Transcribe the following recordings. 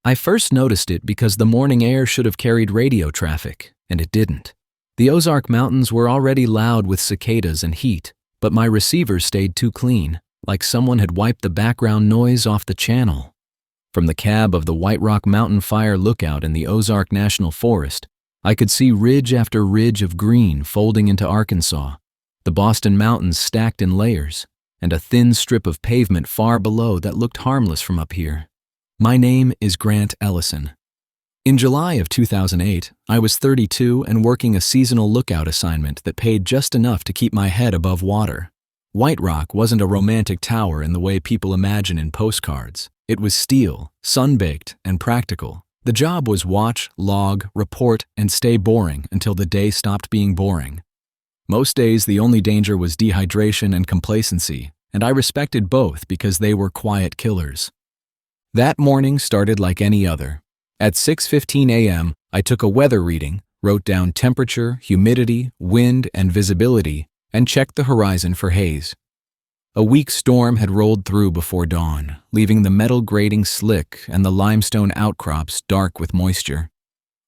I first noticed it because the morning air should have carried radio traffic, and it didn't. The Ozark Mountains were already loud with cicadas and heat, but my receivers stayed too clean, like someone had wiped the background noise off the channel. From the cab of the White Rock Mountain Fire Lookout in the Ozark National Forest, I could see ridge after ridge of green folding into Arkansas, the Boston Mountains stacked in layers, and a thin strip of pavement far below that looked harmless from up here. My name is Grant Ellison. In July of 2008, I was 32 and working a seasonal lookout assignment that paid just enough to keep my head above water. White Rock wasn't a romantic tower in the way people imagine in postcards. It was steel, sun-baked, and practical. The job was watch, log, report, and stay boring until the day stopped being boring. Most days, the only danger was dehydration and complacency, and I respected both because they were quiet killers. That morning started like any other. At 6:15 a.m., I took a weather reading, wrote down temperature, humidity, wind, and visibility, and checked the horizon for haze. A weak storm had rolled through before dawn, leaving the metal grating slick and the limestone outcrops dark with moisture.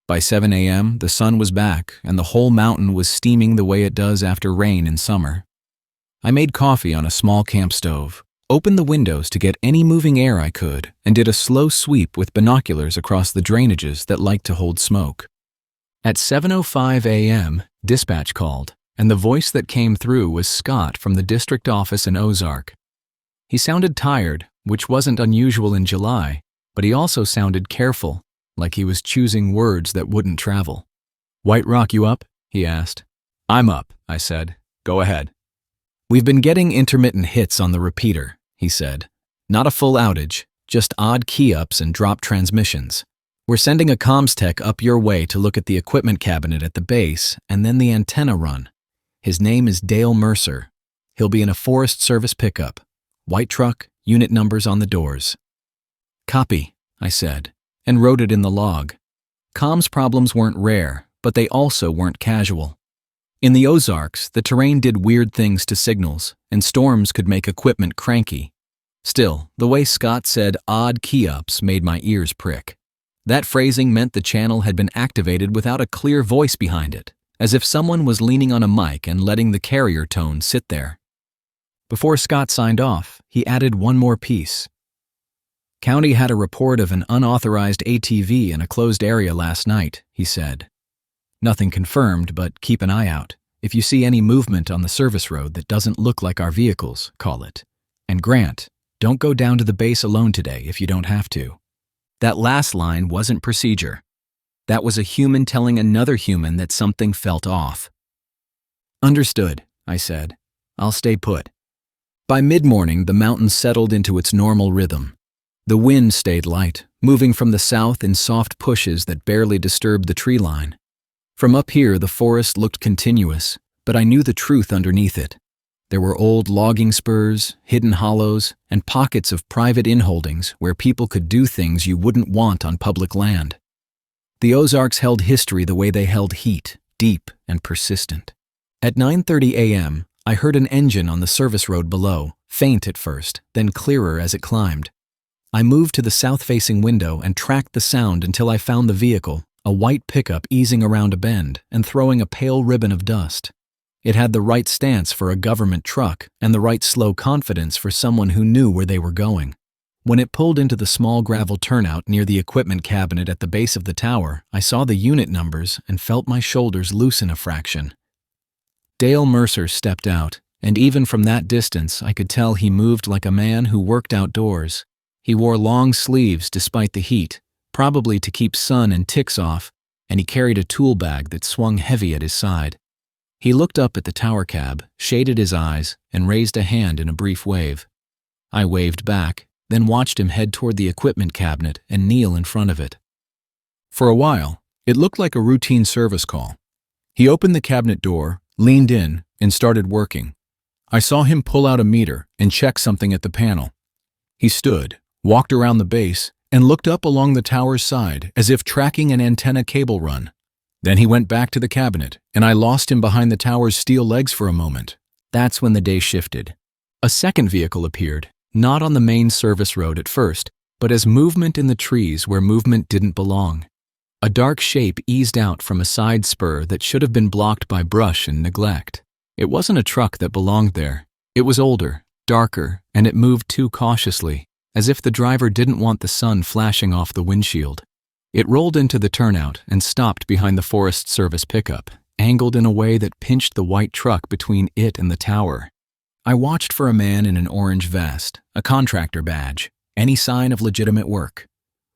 By 7 a.m., the sun was back, and the whole mountain was steaming the way it does after rain in summer. I made coffee on a small camp stove, opened the windows to get any moving air I could, and did a slow sweep with binoculars across the drainages that liked to hold smoke. At 7:05 a.m., dispatch called, and the voice that came through was Scott from the district office in Ozark. He sounded tired, which wasn't unusual in July, but he also sounded careful, like he was choosing words that wouldn't travel. "White Rock, you up?" he asked. "I'm up," I said. "Go ahead." "We've been getting intermittent hits on the repeater," he said. "Not a full outage, just odd key-ups and drop transmissions. We're sending a comms tech up your way to look at the equipment cabinet at the base and then the antenna run. His name is Dale Mercer. He'll be in a Forest Service pickup. White truck, unit numbers on the doors." "Copy," I said, and wrote it in the log. Comms problems weren't rare, but they also weren't casual. In the Ozarks, the terrain did weird things to signals, and storms could make equipment cranky. Still, the way Scott said odd key-ups made my ears prick. That phrasing meant the channel had been activated without a clear voice behind it, as if someone was leaning on a mic and letting the carrier tone sit there. Before Scott signed off, he added one more piece. "County had a report of an unauthorized ATV in a closed area last night," he said. "Nothing confirmed, but keep an eye out. If you see any movement on the service road that doesn't look like our vehicles, call it. And Grant, don't go down to the base alone today if you don't have to." That last line wasn't procedure. That was a human telling another human that something felt off. "Understood," I said. "I'll stay put." By mid-morning, the mountain settled into its normal rhythm. The wind stayed light, moving from the south in soft pushes that barely disturbed the tree line. From up here, the forest looked continuous, but I knew the truth underneath it. There were old logging spurs, hidden hollows, and pockets of private inholdings where people could do things you wouldn't want on public land. The Ozarks held history the way they held heat, deep and persistent. At 9:30 a.m., I heard an engine on the service road below, faint at first, then clearer as it climbed. I moved to the south-facing window and tracked the sound until I found the vehicle, a white pickup easing around a bend and throwing a pale ribbon of dust. It had the right stance for a government truck and the right slow confidence for someone who knew where they were going. When it pulled into the small gravel turnout near the equipment cabinet at the base of the tower, I saw the unit numbers and felt my shoulders loosen a fraction. Dale Mercer stepped out, and even from that distance I could tell he moved like a man who worked outdoors. He wore long sleeves despite the heat, probably to keep sun and ticks off, and he carried a tool bag that swung heavy at his side. He looked up at the tower cab, shaded his eyes, and raised a hand in a brief wave. I waved back, then watched him head toward the equipment cabinet and kneel in front of it. For a while, it looked like a routine service call. He opened the cabinet door, leaned in, and started working. I saw him pull out a meter and check something at the panel. He stood, walked around the base, and looked up along the tower's side as if tracking an antenna cable run. Then he went back to the cabinet, and I lost him behind the tower's steel legs for a moment. That's when the day shifted. A second vehicle appeared, not on the main service road at first, but as movement in the trees where movement didn't belong. A dark shape eased out from a side spur that should have been blocked by brush and neglect. It wasn't a truck that belonged there. It was older, darker, and it moved too cautiously, as if the driver didn't want the sun flashing off the windshield. It rolled into the turnout and stopped behind the Forest Service pickup, angled in a way that pinched the white truck between it and the tower. I watched for a man in an orange vest, a contractor badge, any sign of legitimate work.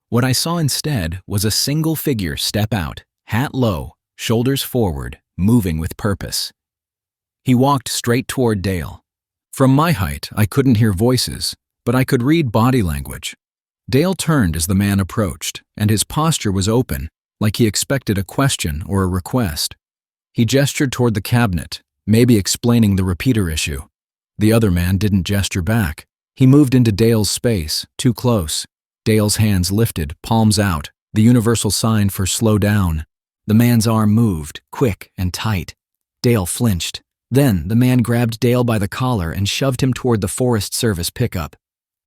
What I saw instead was a single figure step out, hat low, shoulders forward, moving with purpose. He walked straight toward Dale. From my height, I couldn't hear voices, but I could read body language. Dale turned as the man approached, and his posture was open, like he expected a question or a request. He gestured toward the cabinet, maybe explaining the repeater issue. The other man didn't gesture back. He moved into Dale's space, too close. Dale's hands lifted, palms out, the universal sign for slow down. The man's arm moved, quick and tight. Dale flinched. Then the man grabbed Dale by the collar and shoved him toward the Forest Service pickup.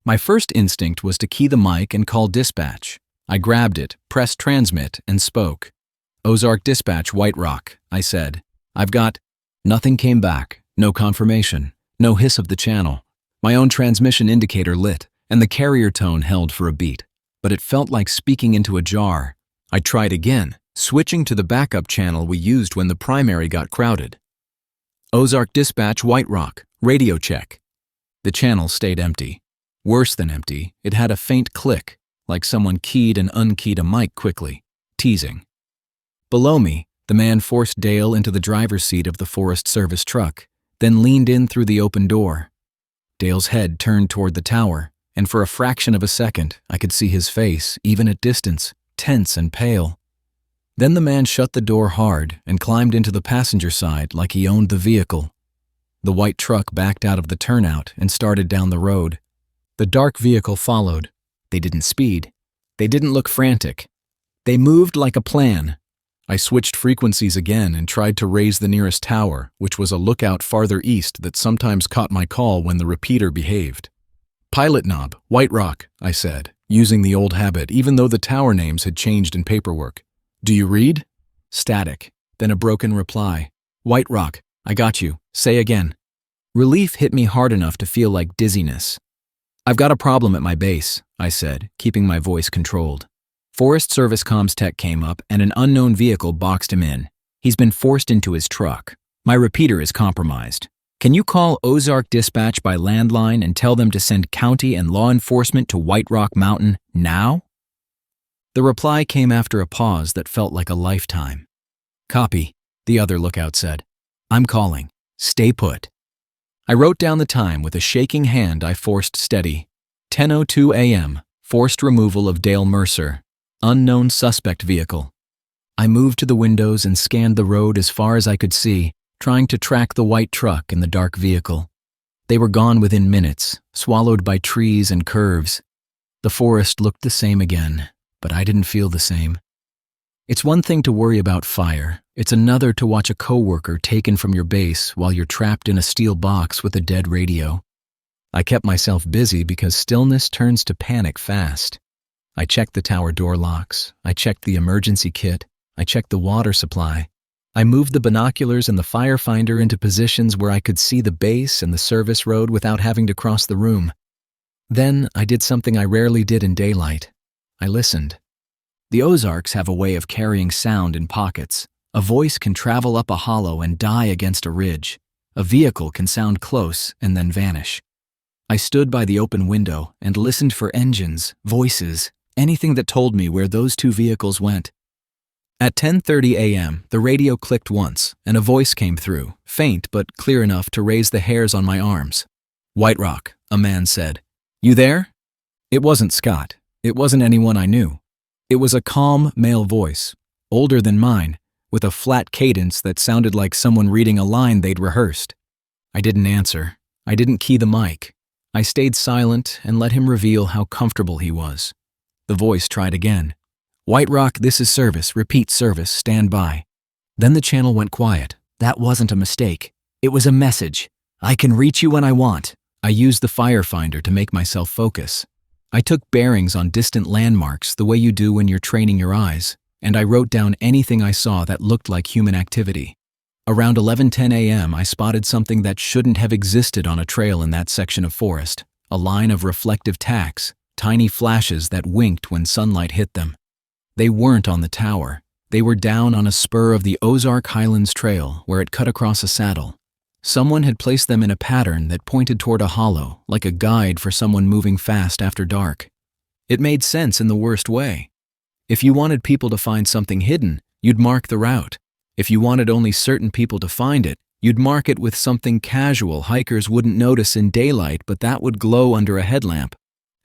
My first instinct was to key the mic and call dispatch. I grabbed it, pressed transmit, and spoke. "Ozark Dispatch, White Rock," I said. "I've got—" Nothing came back, no confirmation, no hiss of the channel. My own transmission indicator lit, and the carrier tone held for a beat, but it felt like speaking into a jar. I tried again, switching to the backup channel we used when the primary got crowded. "Ozark Dispatch, White Rock, radio check." The channel stayed empty. Worse than empty, it had a faint click, like someone keyed and unkeyed a mic quickly, teasing. Below me, the man forced Dale into the driver's seat of the Forest Service truck, then leaned in through the open door. Dale's head turned toward the tower, and for a fraction of a second, I could see his face, even at distance, tense and pale. Then the man shut the door hard and climbed into the passenger side like he owned the vehicle. The white truck backed out of the turnout and started down the road. The dark vehicle followed. They didn't speed. They didn't look frantic. They moved like a plan. I switched frequencies again and tried to raise the nearest tower, which was a lookout farther east that sometimes caught my call when the repeater behaved. "Pilot knob, White Rock," I said, using the old habit even though the tower names had changed in paperwork. "Do you read?" Static, then a broken reply. "White Rock, I got you. Say again." Relief hit me hard enough to feel like dizziness. "I've got a problem at my base," I said, keeping my voice controlled. Forest Service comms tech came up and an unknown vehicle boxed him in. He's been forced into his truck. My repeater is compromised. Can you call Ozark Dispatch by landline and tell them to send county and law enforcement to White Rock Mountain now? The reply came after a pause that felt like a lifetime. "Copy," the other lookout said. "I'm calling. Stay put." I wrote down the time with a shaking hand. I forced steady. 10:02 a.m., forced removal of Dale Mercer. Unknown suspect vehicle. I moved to the windows and scanned the road as far as I could see, trying to track the white truck and the dark vehicle. They were gone within minutes, swallowed by trees and curves. The forest looked the same again, but I didn't feel the same. It's one thing to worry about fire. It's another to watch a coworker taken from your base while you're trapped in a steel box with a dead radio. I kept myself busy because stillness turns to panic fast. I checked the tower door locks. I checked the emergency kit. I checked the water supply. I moved the binoculars and the firefinder into positions where I could see the base and the service road without having to cross the room. Then I did something I rarely did in daylight. I listened. The Ozarks have a way of carrying sound in pockets. A voice can travel up a hollow and die against a ridge. A vehicle can sound close and then vanish. I stood by the open window and listened for engines, voices, anything that told me where those two vehicles went. At 10:30 a.m., the radio clicked once, and a voice came through, faint but clear enough to raise the hairs on my arms. "White Rock," a man said. "You there?" It wasn't Scott. It wasn't anyone I knew. It was a calm male voice, older than mine, with a flat cadence that sounded like someone reading a line they'd rehearsed. I didn't answer. I didn't key the mic. I stayed silent and let him reveal how comfortable he was. The voice tried again. "White Rock, this is service. Repeat service. Stand by." Then the channel went quiet. That wasn't a mistake. It was a message. "I can reach you when I want." I used the firefinder to make myself focus. I took bearings on distant landmarks the way you do when you're training your eyes, and I wrote down anything I saw that looked like human activity. Around 11:10 a.m., I spotted something that shouldn't have existed on a trail in that section of forest, a line of reflective tacks, tiny flashes that winked when sunlight hit them. They weren't on the tower. They were down on a spur of the Ozark Highlands Trail where it cut across a saddle. Someone had placed them in a pattern that pointed toward a hollow, like a guide for someone moving fast after dark. It made sense in the worst way. If you wanted people to find something hidden, you'd mark the route. If you wanted only certain people to find it, you'd mark it with something casual hikers wouldn't notice in daylight but that would glow under a headlamp.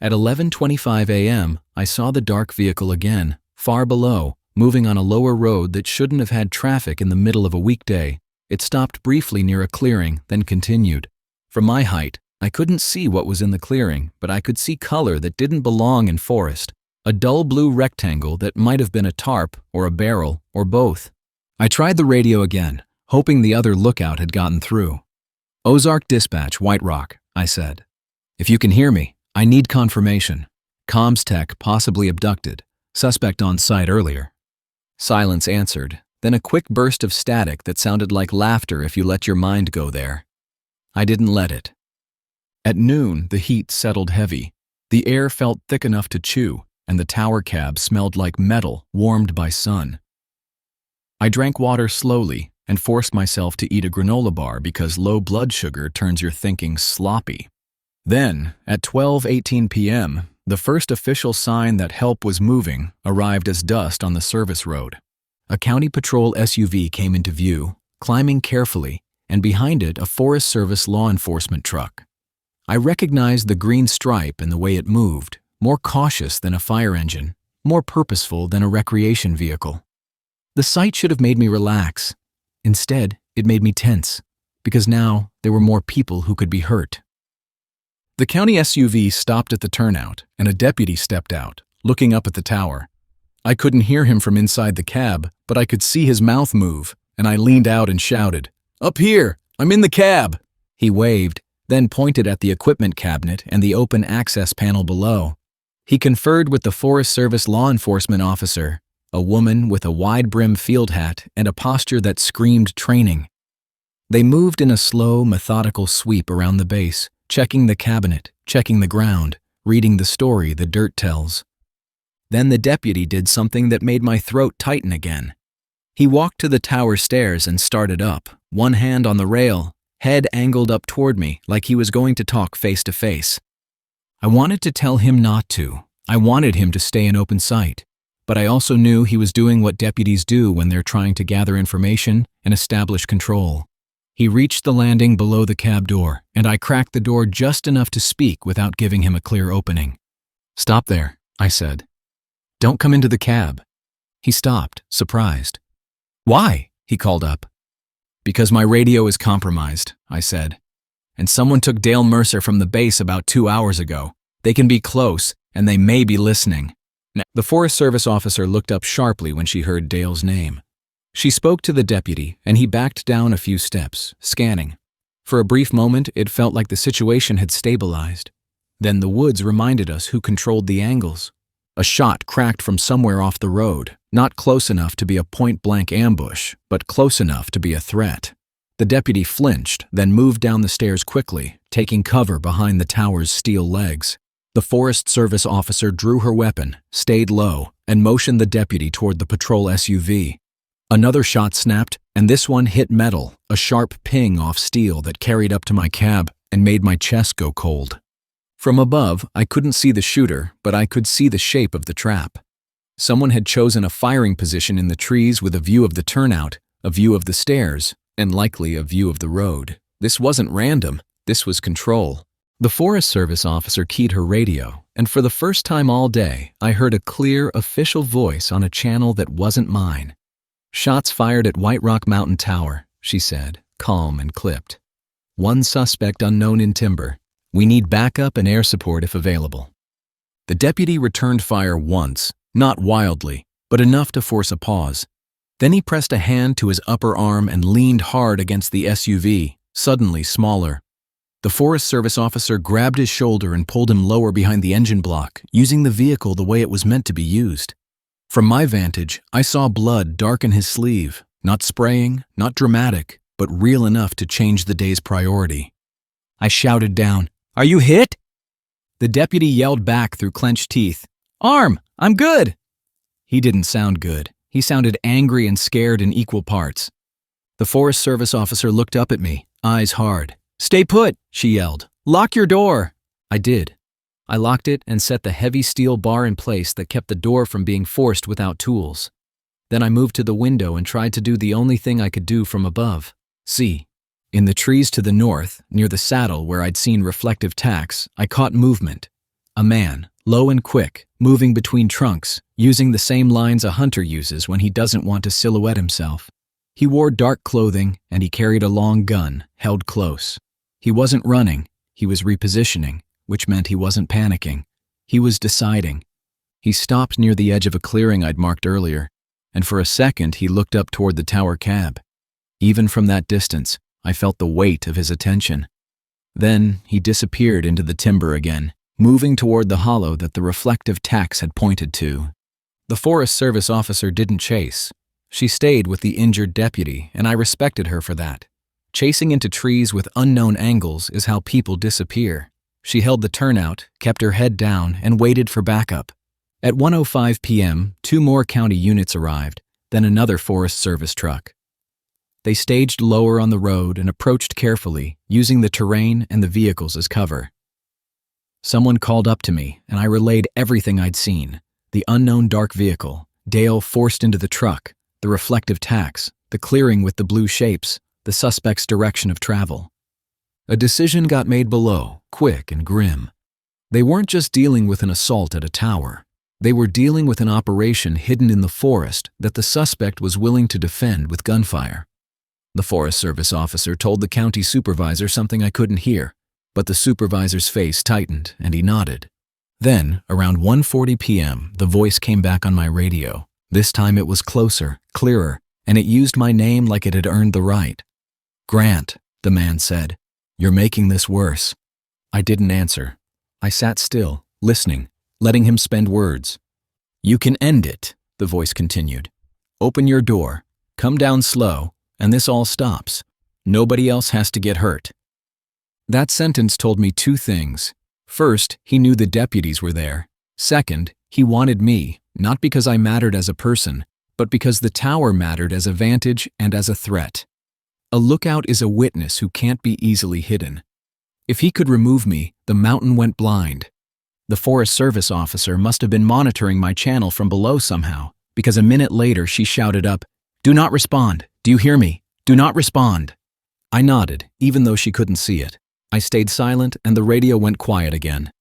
At 11:25 a.m., I saw the dark vehicle again, far below, moving on a lower road that shouldn't have had traffic in the middle of a weekday. It stopped briefly near a clearing, then continued. From my height, I couldn't see what was in the clearing, but I could see color that didn't belong in forest. A dull blue rectangle that might have been a tarp or a barrel or both. I tried the radio again, hoping the other lookout had gotten through. "Ozark Dispatch, White Rock," I said. "If you can hear me, I need confirmation. Comms tech possibly abducted. Suspect on site earlier." Silence answered, then a quick burst of static that sounded like laughter if you let your mind go there. I didn't let it. At noon, the heat settled heavy. The air felt thick enough to chew, and the tower cab smelled like metal warmed by sun. I drank water slowly and forced myself to eat a granola bar because low blood sugar turns your thinking sloppy. Then, at 12:18 p.m., the first official sign that help was moving arrived as dust on the service road. A county patrol SUV came into view, climbing carefully, and behind it a Forest Service law enforcement truck. I recognized the green stripe in the way it moved, more cautious than a fire engine, more purposeful than a recreation vehicle. The sight should have made me relax. Instead, it made me tense, because now there were more people who could be hurt. The county SUV stopped at the turnout, and a deputy stepped out, looking up at the tower. I couldn't hear him from inside the cab, but I could see his mouth move, and I leaned out and shouted, "Up here! I'm in the cab!" He waved, then pointed at the equipment cabinet and the open access panel below. He conferred with the Forest Service law enforcement officer, a woman with a wide-brim field hat and a posture that screamed training. They moved in a slow, methodical sweep around the base, checking the cabinet, checking the ground, reading the story the dirt tells. Then the deputy did something that made my throat tighten again. He walked to the tower stairs and started up, one hand on the rail, head angled up toward me like he was going to talk face to face. I wanted to tell him not to. I wanted him to stay in open sight. But I also knew he was doing what deputies do when they're trying to gather information and establish control. He reached the landing below the cab door, and I cracked the door just enough to speak without giving him a clear opening. "Stop there," I said. "Don't come into the cab." He stopped, surprised. "Why?" he called up. "Because my radio is compromised," I said. "And someone took Dale Mercer from the base about 2 hours ago. They can be close, and they may be listening." The Forest Service officer looked up sharply when she heard Dale's name. She spoke to the deputy, and he backed down a few steps, scanning. For a brief moment, it felt like the situation had stabilized. Then the woods reminded us who controlled the angles. A shot cracked from somewhere off the road, not close enough to be a point-blank ambush, but close enough to be a threat. The deputy flinched, then moved down the stairs quickly, taking cover behind the tower's steel legs. The Forest Service officer drew her weapon, stayed low, and motioned the deputy toward the patrol SUV. Another shot snapped, and this one hit metal, a sharp ping off steel that carried up to my cab and made my chest go cold. From above, I couldn't see the shooter, but I could see the shape of the trap. Someone had chosen a firing position in the trees with a view of the turnout, a view of the stairs, and likely a view of the road. This wasn't random, this was control. The Forest Service officer keyed her radio, and for the first time all day, I heard a clear, official voice on a channel that wasn't mine. "Shots fired at White Rock Mountain Tower," she said, calm and clipped. "One suspect unknown in timber. We need backup and air support if available." The deputy returned fire once, not wildly, but enough to force a pause. Then he pressed a hand to his upper arm and leaned hard against the SUV, suddenly smaller. The Forest Service officer grabbed his shoulder and pulled him lower behind the engine block, using the vehicle the way it was meant to be used. From my vantage, I saw blood darken his sleeve, not spraying, not dramatic, but real enough to change the day's priority. I shouted down, "Are you hit?" The deputy yelled back through clenched teeth, "Arm, I'm good." He didn't sound good. He sounded angry and scared in equal parts. The Forest Service officer looked up at me, eyes hard. "Stay put," she yelled. "Lock your door." I did. I locked it and set the heavy steel bar in place that kept the door from being forced without tools. Then I moved to the window and tried to do the only thing I could do from above. See. In the trees to the north, near the saddle where I'd seen reflective tacks, I caught movement. A man, low and quick, moving between trunks, using the same lines a hunter uses when he doesn't want to silhouette himself. He wore dark clothing and he carried a long gun, held close. He wasn't running, he was repositioning, which meant he wasn't panicking. He was deciding. He stopped near the edge of a clearing I'd marked earlier, and for a second he looked up toward the tower cab. Even from that distance, I felt the weight of his attention. Then he disappeared into the timber again, moving toward the hollow that the reflective tacks had pointed to. The Forest Service officer didn't chase. She stayed with the injured deputy, and I respected her for that. Chasing into trees with unknown angles is how people disappear. She held the turnout, kept her head down, and waited for backup. At 1:05 p.m., 2 more county units arrived, then another Forest Service truck. They staged lower on the road and approached carefully, using the terrain and the vehicles as cover. Someone called up to me, and I relayed everything I'd seen. The unknown dark vehicle, Dale forced into the truck, the reflective tacks, the clearing with the blue shapes, the suspect's direction of travel. A decision got made below, quick and grim. They weren't just dealing with an assault at a tower. They were dealing with an operation hidden in the forest that the suspect was willing to defend with gunfire. The Forest Service officer told the county supervisor something I couldn't hear, but the supervisor's face tightened and he nodded. Then, around 1:40 p.m., the voice came back on my radio. This time it was closer, clearer, and it used my name like it had earned the right. "Grant," the man said, "you're making this worse." I didn't answer. I sat still, listening, letting him spend words. "You can end it," the voice continued. "Open your door, come down slow, and this all stops. Nobody else has to get hurt." That sentence told me 2 things. First, he knew the deputies were there. Second, he wanted me, not because I mattered as a person, but because the tower mattered as a vantage and as a threat. A lookout is a witness who can't be easily hidden. If he could remove me, the mountain went blind. The Forest Service officer must have been monitoring my channel from below somehow, because a minute later she shouted up, "Do not respond. Do you hear me? Do not respond." I nodded, even though she couldn't see it. I stayed silent and the radio went quiet again.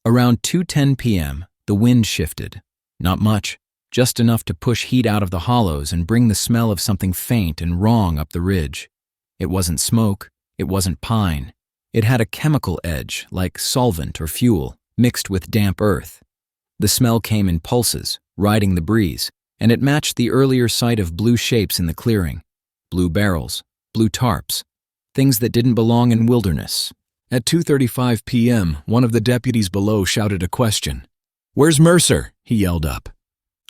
Around 2:10 p.m., the wind shifted. Not much, just enough to push heat out of the hollows and bring the smell of something faint and wrong up the ridge. It wasn't smoke, it wasn't pine. It had a chemical edge, like solvent or fuel, mixed with damp earth. The smell came in pulses, riding the breeze, and it matched the earlier sight of blue shapes in the clearing. Blue barrels, blue tarps, things that didn't belong in wilderness. At 2:35 p.m., one of the deputies below shouted a question. "Where's Mercer?" he yelled up.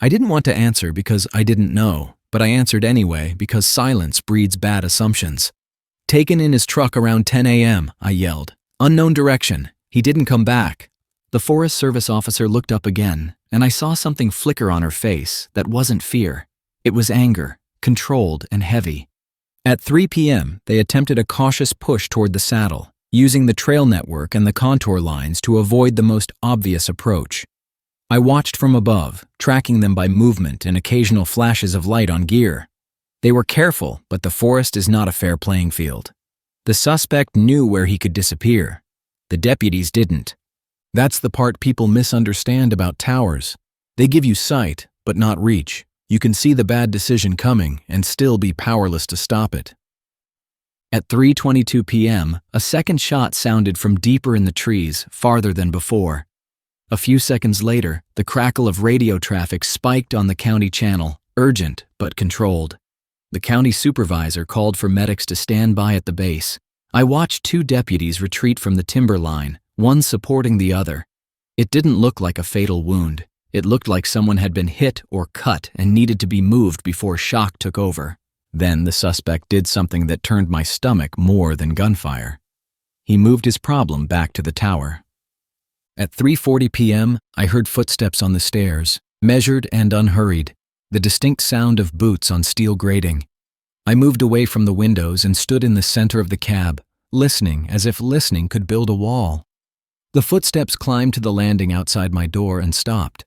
I didn't want to answer because I didn't know, but I answered anyway because silence breeds bad assumptions. "Taken in his truck around 10 a.m., I yelled. "Unknown direction. He didn't come back." The Forest Service officer looked up again, and I saw something flicker on her face that wasn't fear. It was anger, controlled and heavy. At 3 p.m., they attempted a cautious push toward the saddle, using the trail network and the contour lines to avoid the most obvious approach. I watched from above, tracking them by movement and occasional flashes of light on gear. They were careful, but the forest is not a fair playing field. The suspect knew where he could disappear. The deputies didn't. That's the part people misunderstand about towers. They give you sight, but not reach. You can see the bad decision coming and still be powerless to stop it. At 3:22 p.m., a second shot sounded from deeper in the trees, farther than before. A few seconds later, the crackle of radio traffic spiked on the county channel, urgent but controlled. The county supervisor called for medics to stand by at the base. I watched two deputies retreat from the timber line, one supporting the other. It didn't look like a fatal wound. It looked like someone had been hit or cut and needed to be moved before shock took over. Then the suspect did something that turned my stomach more than gunfire. He moved his problem back to the tower. At 3:40 p.m., I heard footsteps on the stairs, measured and unhurried, the distinct sound of boots on steel grating. I moved away from the windows and stood in the center of the cab, listening as if listening could build a wall. The footsteps climbed to the landing outside my door and stopped.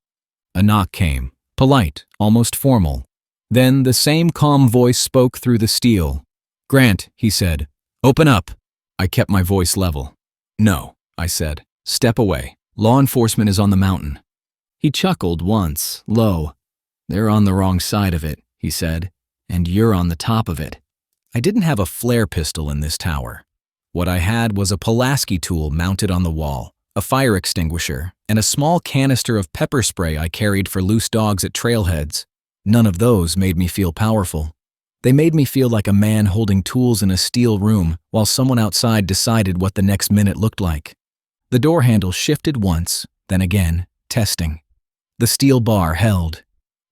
A knock came, polite, almost formal. Then the same calm voice spoke through the steel. "Grant," he said, "open up." I kept my voice level. "No," I said, "step away. Law enforcement is on the mountain." He chuckled once, low. "They're on the wrong side of it," he said, "and you're on the top of it." I didn't have a flare pistol in this tower. What I had was a Pulaski tool mounted on the wall, a fire extinguisher, and a small canister of pepper spray I carried for loose dogs at trailheads. None of those made me feel powerful. They made me feel like a man holding tools in a steel room while someone outside decided what the next minute looked like. The door handle shifted once, then again, testing. The steel bar held.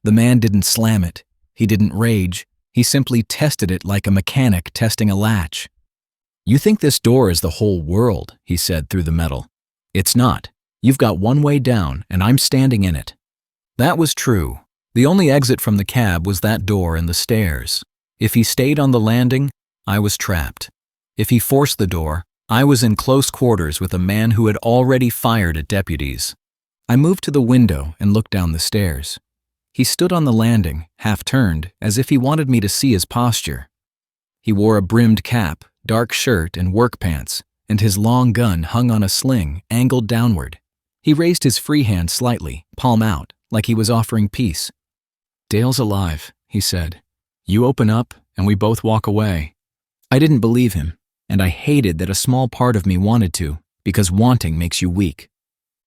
The man didn't slam it. He didn't rage. He simply tested it like a mechanic testing a latch. "You think this door is the whole world," he said through the metal. "It's not. You've got one way down, and I'm standing in it." That was true. The only exit from the cab was that door and the stairs. If he stayed on the landing, I was trapped. If he forced the door, I was in close quarters with a man who had already fired at deputies. I moved to the window and looked down the stairs. He stood on the landing, half-turned, as if he wanted me to see his posture. He wore a brimmed cap, dark shirt, and work pants, and his long gun hung on a sling, angled downward. He raised his free hand slightly, palm out, like he was offering peace. "Dale's alive," he said. "You open up, and we both walk away." I didn't believe him, and I hated that a small part of me wanted to, because wanting makes you weak.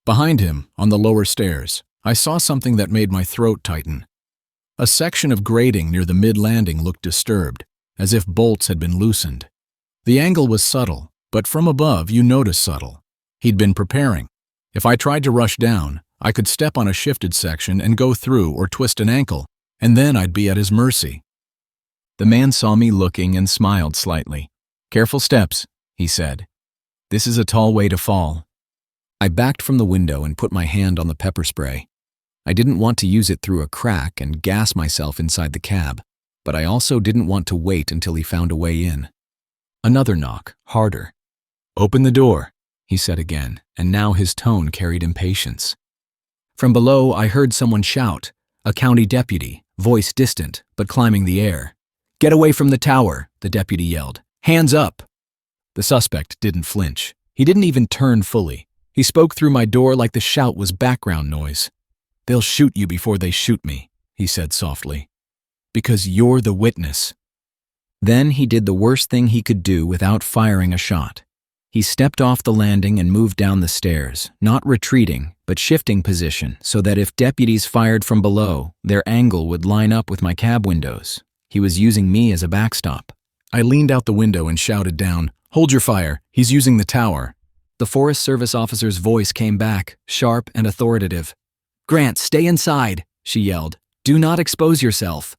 Behind him, on the lower stairs, I saw something that made my throat tighten. A section of grating near the mid-landing looked disturbed, as if bolts had been loosened. The angle was subtle, but from above you notice subtle. He'd been preparing. If I tried to rush down, I could step on a shifted section and go through or twist an ankle, and then I'd be at his mercy. The man saw me looking and smiled slightly. "Careful steps," he said. "This is a tall way to fall." I backed from the window and put my hand on the pepper spray. I didn't want to use it through a crack and gas myself inside the cab, but I also didn't want to wait until he found a way in. Another knock, harder. "Open the door," he said again, and now his tone carried impatience. From below, I heard someone shout, a county deputy, voice distant, but climbing the air. "Get away from the tower," the deputy yelled. "Hands up!" The suspect didn't flinch. He didn't even turn fully. He spoke through my door like the shout was background noise. "They'll shoot you before they shoot me," he said softly. "Because you're the witness." Then he did the worst thing he could do without firing a shot. He stepped off the landing and moved down the stairs, not retreating, but shifting position so that if deputies fired from below, their angle would line up with my cab windows. He was using me as a backstop. I leaned out the window and shouted down, "Hold your fire, he's using the tower." The Forest Service officer's voice came back, sharp and authoritative. "Grant, stay inside," she yelled. "Do not expose yourself."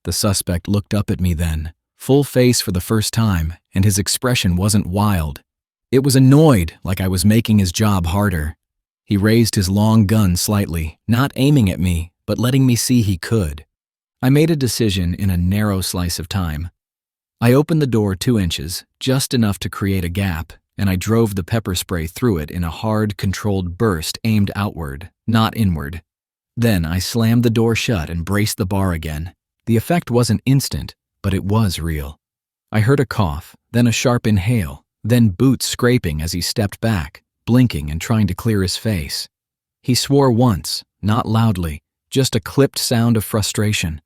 The suspect looked up at me then, full face for the first time, and his expression wasn't wild. It was annoyed, like I was making his job harder. He raised his long gun slightly, not aiming at me, but letting me see he could. I made a decision in a narrow slice of time. I opened the door 2 inches, just enough to create a gap, and I drove the pepper spray through it in a hard, controlled burst aimed outward, not inward. Then I slammed the door shut and braced the bar again. The effect wasn't instant, but it was real. I heard a cough, then a sharp inhale, then boots scraping as he stepped back, blinking and trying to clear his face. He swore once, not loudly, just a clipped sound of frustration.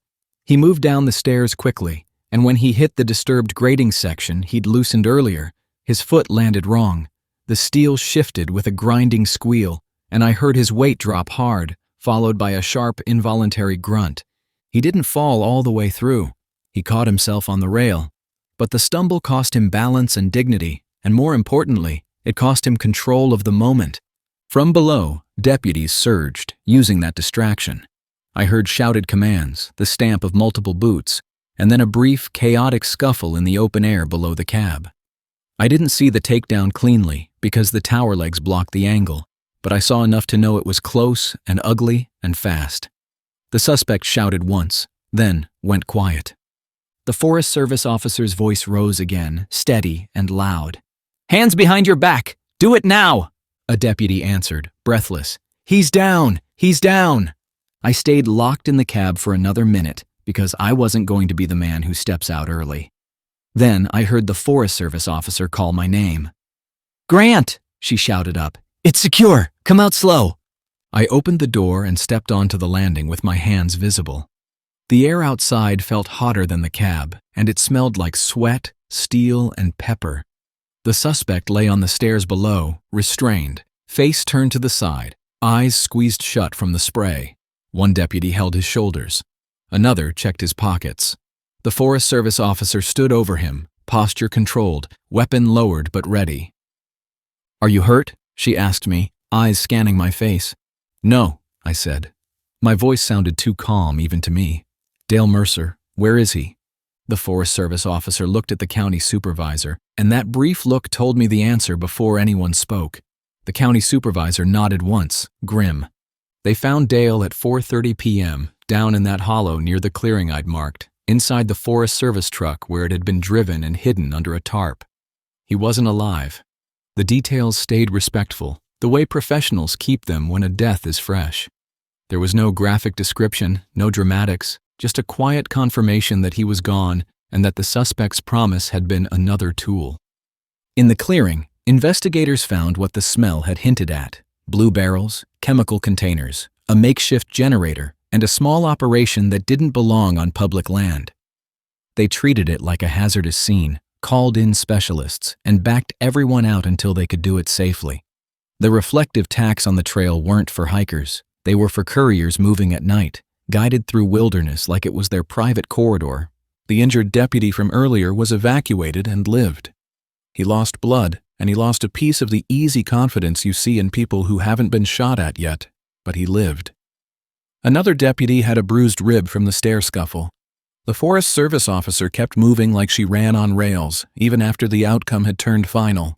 He moved down the stairs quickly, and when he hit the disturbed grating section he'd loosened earlier, his foot landed wrong. The steel shifted with a grinding squeal, and I heard his weight drop hard, followed by a sharp, involuntary grunt. He didn't fall all the way through. He caught himself on the rail. But the stumble cost him balance and dignity, and more importantly, it cost him control of the moment. From below, deputies surged, using that distraction. I heard shouted commands, the stamp of multiple boots, and then a brief, chaotic scuffle in the open air below the cab. I didn't see the takedown cleanly because the tower legs blocked the angle, but I saw enough to know it was close and ugly and fast. The suspect shouted once, then went quiet. The Forest Service officer's voice rose again, steady and loud. "Hands behind your back! Do it now!" A deputy answered, breathless. "He's down! He's down!" I stayed locked in the cab for another minute because I wasn't going to be the man who steps out early. Then I heard the Forest Service officer call my name. "Grant!" she shouted up. "It's secure! Come out slow!" I opened the door and stepped onto the landing with my hands visible. The air outside felt hotter than the cab, and it smelled like sweat, steel, and pepper. The suspect lay on the stairs below, restrained, face turned to the side, eyes squeezed shut from the spray. One deputy held his shoulders. Another checked his pockets. The Forest Service officer stood over him, posture controlled, weapon lowered but ready. "Are you hurt?" she asked me, eyes scanning my face. "No," I said. My voice sounded too calm even to me. "Dale Mercer, where is he?" The Forest Service officer looked at the county supervisor, and that brief look told me the answer before anyone spoke. The county supervisor nodded once, grim. They found Dale at 4:30 p.m., down in that hollow near the clearing I'd marked, inside the Forest Service truck where it had been driven and hidden under a tarp. He wasn't alive. The details stayed respectful, the way professionals keep them when a death is fresh. There was no graphic description, no dramatics, just a quiet confirmation that he was gone and that the suspect's promise had been another tool. In the clearing, investigators found what the smell had hinted at: blue barrels, chemical containers, a makeshift generator, and a small operation that didn't belong on public land. They treated it like a hazardous scene, called in specialists, and backed everyone out until they could do it safely. The reflective tacks on the trail weren't for hikers. They were for couriers moving at night, guided through wilderness like it was their private corridor. The injured deputy from earlier was evacuated and lived. He lost blood, and he lost a piece of the easy confidence you see in people who haven't been shot at yet, but he lived. Another deputy had a bruised rib from the stair scuffle. The Forest Service officer kept moving like she ran on rails, even after the outcome had turned final.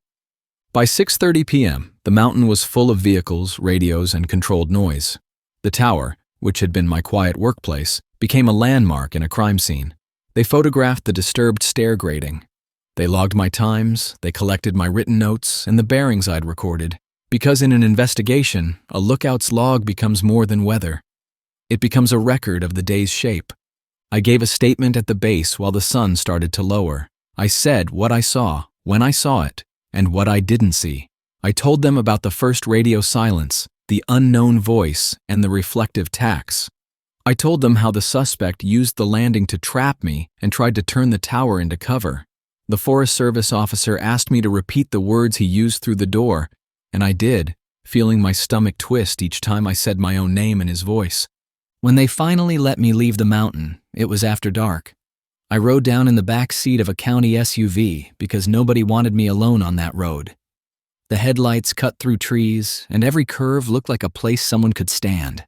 By 6:30 p.m., the mountain was full of vehicles, radios, and controlled noise. The tower, which had been my quiet workplace, became a landmark in a crime scene. They photographed the disturbed stair grating. They logged my times, they collected my written notes, and the bearings I'd recorded. Because in an investigation, a lookout's log becomes more than weather. It becomes a record of the day's shape. I gave a statement at the base while the sun started to lower. I said what I saw, when I saw it, and what I didn't see. I told them about the first radio silence, the unknown voice, and the reflective tacks. I told them how the suspect used the landing to trap me and tried to turn the tower into cover. The Forest Service officer asked me to repeat the words he used through the door, and I did, feeling my stomach twist each time I said my own name in his voice. When they finally let me leave the mountain, it was after dark. I rode down in the back seat of a county SUV because nobody wanted me alone on that road. The headlights cut through trees, and every curve looked like a place someone could stand.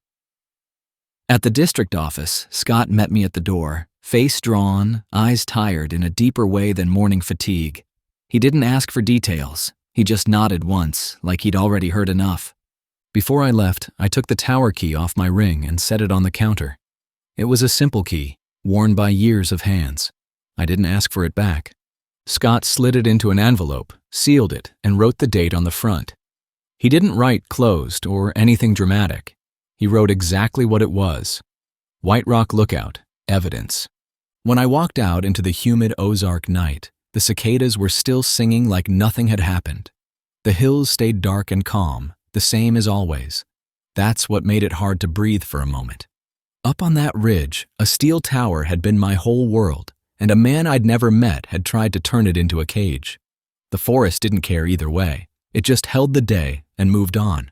At the district office, Scott met me at the door, face drawn, eyes tired in a deeper way than morning fatigue. He didn't ask for details. He just nodded once, like he'd already heard enough. Before I left, I took the tower key off my ring and set it on the counter. It was a simple key, worn by years of hands. I didn't ask for it back. Scott slid it into an envelope, sealed it, and wrote the date on the front. He didn't write closed or anything dramatic. He wrote exactly what it was. White Rock Lookout, evidence. When I walked out into the humid Ozark night, the cicadas were still singing like nothing had happened. The hills stayed dark and calm, the same as always. That's what made it hard to breathe for a moment. Up on that ridge, a steel tower had been my whole world, and a man I'd never met had tried to turn it into a cage. The forest didn't care either way. It just held the day and moved on.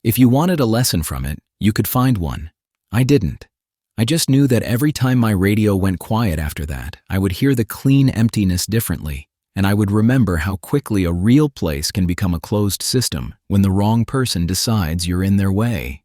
If you wanted a lesson from it, you could find one. I didn't. I just knew that every time my radio went quiet after that, I would hear the clean emptiness differently, and I would remember how quickly a real place can become a closed system when the wrong person decides you're in their way.